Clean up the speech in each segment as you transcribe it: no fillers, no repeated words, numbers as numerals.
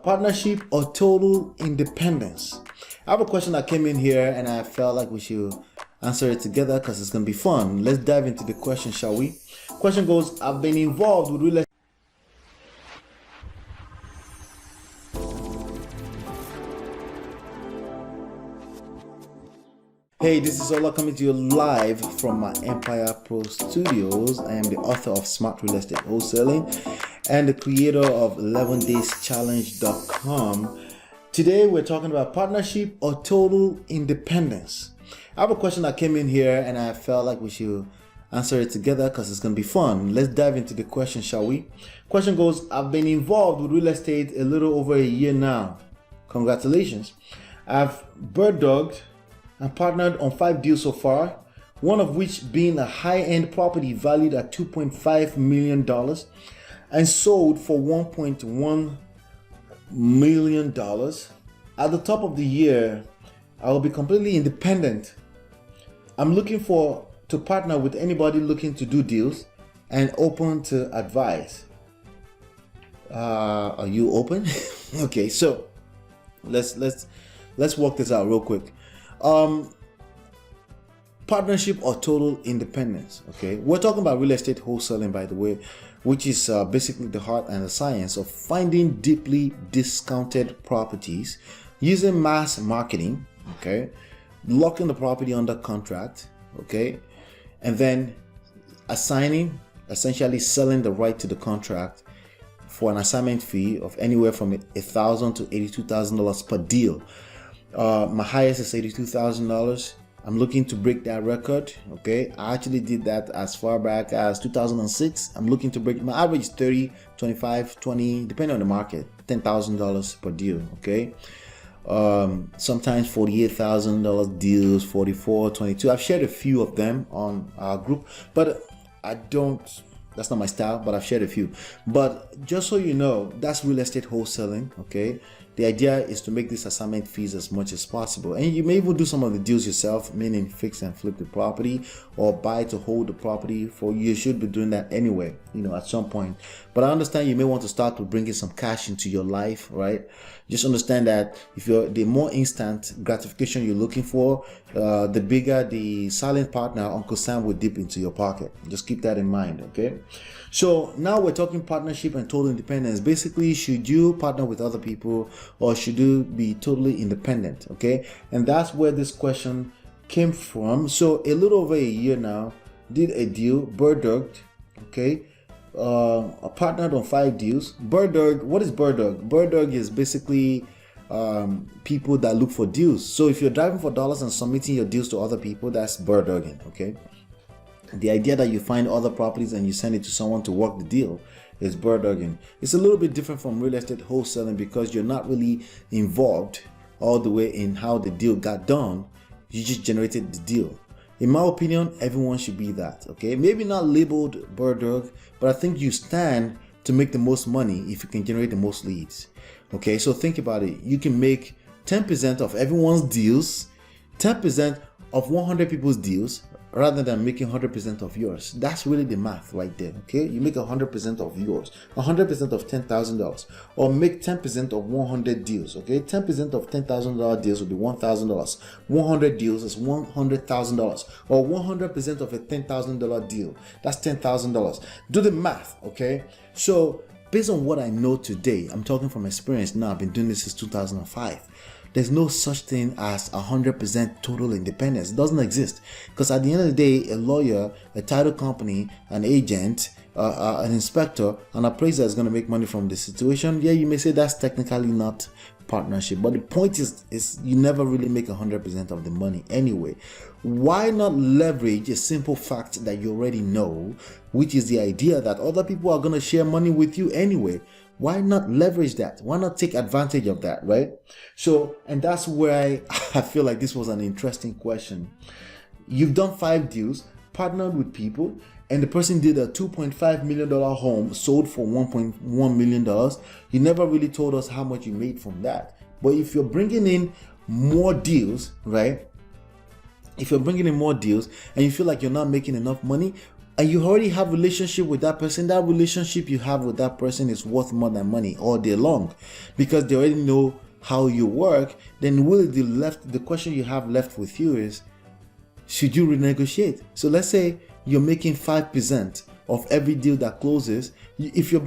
partnership or total independence? I have a question that came in here and I felt like we should answer it together because it's going to be fun. Let's dive into the question, shall we? Question goes, I've been involved with real estate. Hey, this is Ola coming to you live from my myEmpirePRO studios. I am the author of Smart Real Estate Wholesaling and the creator of 11dayschallenge.com. Today we're talking about partnership or total independence. I have a question that came in here and I felt like we should answer it together because it's going to be fun. Let's dive into the question, shall we? Question goes, I've been involved with real estate a little over a year now. Congratulations. I've bird dogged and partnered on 5 deals so far, one of which being a high-end property valued at $2.5 million and sold for $1.1 million. At the top of the year, I will be completely independent. I'm looking to partner with anybody looking to do deals and open to advice. Are you open? Okay, so let's work this out real quick. Partnership or total independence. Okay, we're talking about real estate wholesaling, by the way, which is basically the heart and the science of finding deeply discounted properties using mass marketing. Okay, locking the property under contract. Okay, and then essentially selling the right to the contract for an assignment fee of anywhere from $1,000 to $82,000 per deal. My highest is $82,000. I'm looking to break that record. Okay, I actually did that as far back as 2006. I'm looking to break my average 30, 25, 20, depending on the market, $10,000 per deal. Okay, sometimes $48,000 deals, 44, 22. I've shared a few of them on our group, but that's not my style, but I've shared a few. But just so you know, that's real estate wholesaling. Okay, the idea is to make these assignment fees as much as possible, and you may even do some of the deals yourself, meaning fix and flip the property or buy to hold the property. You should be doing that anyway, at some point. But I understand you may want to start with bringing some cash into your life, right? Just understand that the more instant gratification you're looking for, the bigger the silent partner, Uncle Sam, will dip into your pocket. Just keep that in mind, okay? So now we're talking partnership and total independence. Basically, should you partner with other people or should you be totally independent, okay? And that's where this question came from. So a little over a year now, did a deal, bird dogged, okay? I partnered on 5 deals. Bird dog, what is bird dog? Bird dog is basically people that look for deals. So if you're driving for dollars and submitting your deals to other people, that's bird dogging, okay? The idea that you find other properties and you send it to someone to work the deal is bird dogging. It's a little bit different from real estate wholesaling because you're not really involved all the way in how the deal got done. You just generated the deal. In my opinion, everyone should be that, okay? Maybe not labeled bird dog, but I think you stand to make the most money if you can generate the most leads, okay? So think about it. You can make 10% of everyone's deals, 10% of 100 people's deals, rather than making 100% of yours. That's really the math right there, okay? You make 100% of yours, 100% of $10,000, or make 10% of 100 deals, okay? 10% of $10,000 deals will be $1,000. 100 deals is $100,000, or 100% of a $10,000 deal. That's $10,000. Do the math, okay? So based on what I know today, I'm talking from experience now. I've been doing this since 2005. There's no such thing as 100% total independence. It doesn't exist. Because at the end of the day, a lawyer, a title company, an agent, an inspector, an appraiser is going to make money from the situation. Yeah, you may say that's technically not partnership. But the point is you never really make 100% of the money anyway. Why not leverage a simple fact that you already know, which is the idea that other people are going to share money with you anyway? Why not leverage that? Why not take advantage of that, right? So, and that's where I feel like this was an interesting question. You've done 5 deals, partnered with people, and the person did a $2.5 million home, sold for $1.1 million. You never really told us how much you made from that. But if you're bringing in more deals, right? If you're bringing in more deals and you feel like you're not making enough money, and you already have a relationship with that person, that relationship you have with that person is worth more than money all day long, because they already know how you work. Then really the question you have left with you is, should you renegotiate? So let's say you're making 5% of every deal that closes. If you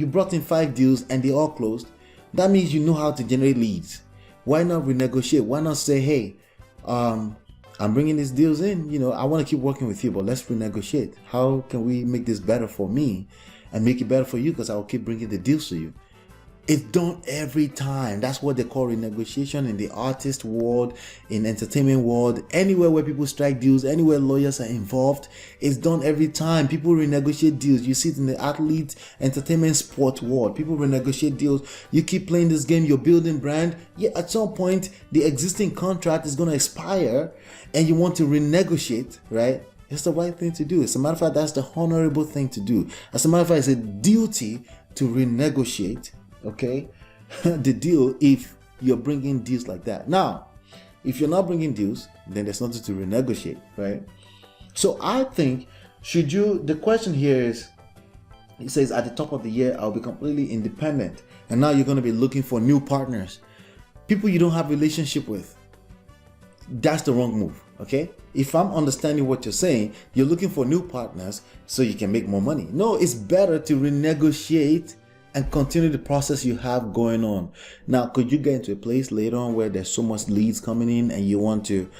brought in 5 deals and they all closed, that means you know how to generate leads. Why not renegotiate? Why not say, hey, I'm bringing these deals in, I want to keep working with you, but let's renegotiate. How can we make this better for me and make it better for you? Because I will keep bringing the deals to you. It's done every time. That's what they call renegotiation in the artist world, in entertainment world, anywhere where people strike deals, anywhere lawyers are involved. It's done every time. People renegotiate deals. You see it in the athlete, entertainment, sport world. People renegotiate deals. You keep playing this game, you're building brand. Yeah, at some point, the existing contract is going to expire and you want to renegotiate, right? It's the right thing to do. As a matter of fact, that's the honorable thing to do. As a matter of fact, it's a duty to renegotiate, okay, the deal if you're bringing deals like that. Now, if you're not bringing deals, then there's nothing to renegotiate, right? So I think, the question here is, it says at the top of the year, I'll be completely independent. And now you're going to be looking for new partners, people you don't have a relationship with. That's the wrong move, okay? If I'm understanding what you're saying, you're looking for new partners so you can make more money. No, it's better to renegotiate and continue the process you have going on. Now, could you get into a place later on where there's so much leads coming in and you want to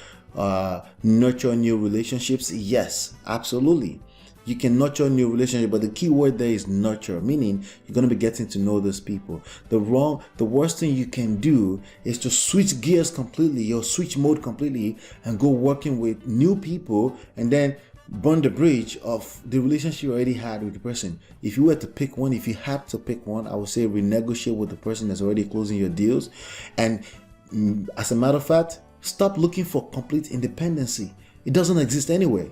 nurture new relationships? Yes, absolutely. You can nurture new relationship, but the key word there is nurture, meaning you're going to be getting to know those people. The worst thing you can do is to switch gears completely, or switch mode completely, and go working with new people and then burn the bridge of the relationship you already had with the person. If you were to pick one, if you had to pick one, I would say renegotiate with the person that's already closing your deals. And as a matter of fact, stop looking for complete independency. It doesn't exist anyway.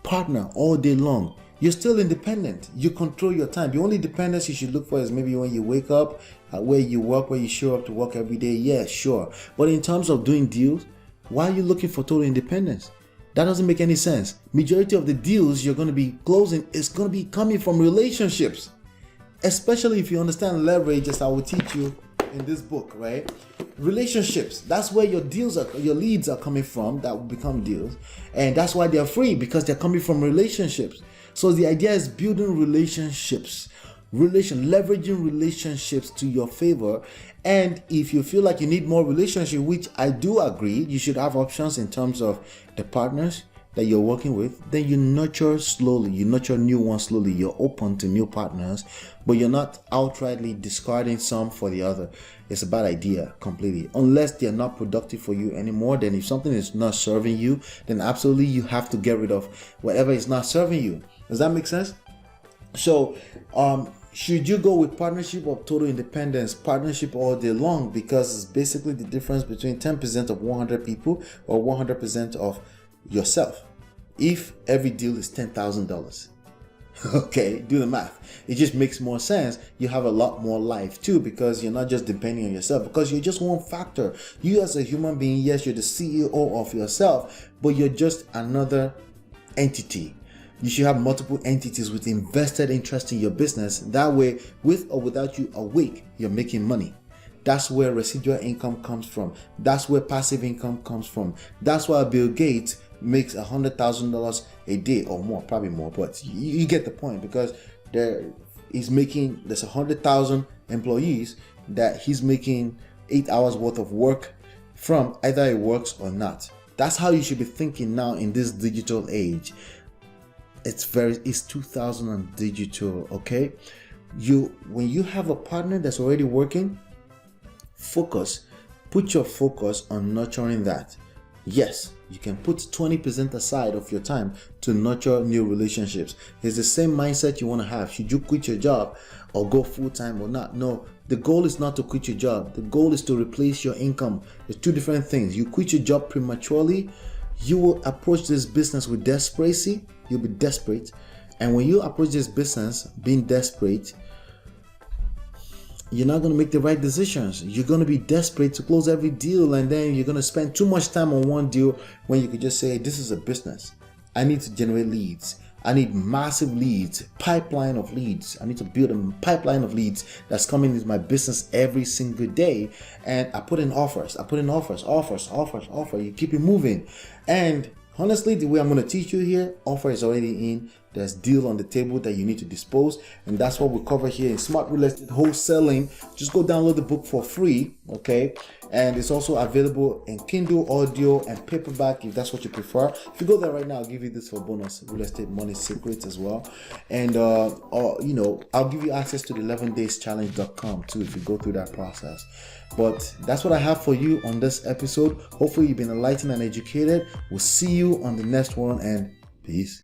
Partner all day long. You're still independent. You control your time. The only dependence you should look for is maybe when you wake up, where you work, where you show up to work every day. Yeah, sure. But in terms of doing deals, why are you looking for total independence? That doesn't make any sense. Majority of the deals you're going to be closing is going to be coming from relationships, especially if you understand leverage, as I will teach you in this book, right? Relationships, that's where your leads are coming from that will become deals. And that's why they're free, because they're coming from relationships. So the idea is building relationships, leveraging relationships to your favor. And if you feel like you need more relationship, which I do agree, you should have options in terms of the partners that you're working with, then you nurture slowly. You nurture new ones slowly. You're open to new partners, but you're not outrightly discarding some for the other. It's a bad idea completely. Unless they're not productive for you anymore, then if something is not serving you, then absolutely you have to get rid of whatever is not serving you. Does that make sense? So, should you go with partnership or total independence? Partnership all day long, because it's basically the difference between 10% of 100 people or 100% of yourself. If every deal is $10,000, okay, do the math. It just makes more sense. You have a lot more life too, because you're not just depending on yourself, because you're just one factor. You as a human being, yes, you're the CEO of yourself, but you're just another entity. You should have multiple entities with invested interest in your business. That way, with or without you awake, you're making money. That's where residual income comes from. That's where passive income comes from. That's why Bill Gates makes $100,000 a day or more, probably more, but you get the point, because there's 100,000 employees that he's making 8 hours worth of work from, either it works or not. That's how you should be thinking now in this digital age. It's 2000 and digital, okay? When you have a partner that's already working, put your focus on nurturing that. Yes, you can put 20% aside of your time to nurture new relationships. It's the same mindset you want to have. Should you quit your job or go full-time or not? No, the goal is not to quit your job. The goal is to replace your income. There's two different things. You quit your job prematurely, you will approach this business with desperation. You'll be desperate. And when you approach this business being desperate, you're not going to make the right decisions. You're going to be desperate to close every deal, and then you're going to spend too much time on one deal when you could just say, this is a business. I need to generate leads. I need massive leads, pipeline of leads. I need to build a pipeline of leads that's coming into my business every single day. And I put in offers. You keep it moving. And honestly, the way I'm going to teach you here, offer is already in. There's deal on the table that you need to dispose. And that's what we cover here in Smart Real Estate Wholesaling. Just go download the book for free, okay? And it's also available in Kindle, audio, and paperback if that's what you prefer. If you go there right now, I'll give you this for bonus, Real Estate Money Secrets as well. And, I'll give you access to the 11dayschallenge.com too if you go through that process. But that's what I have for you on this episode. Hopefully you've been enlightened and educated. We'll see you on the next one, and peace.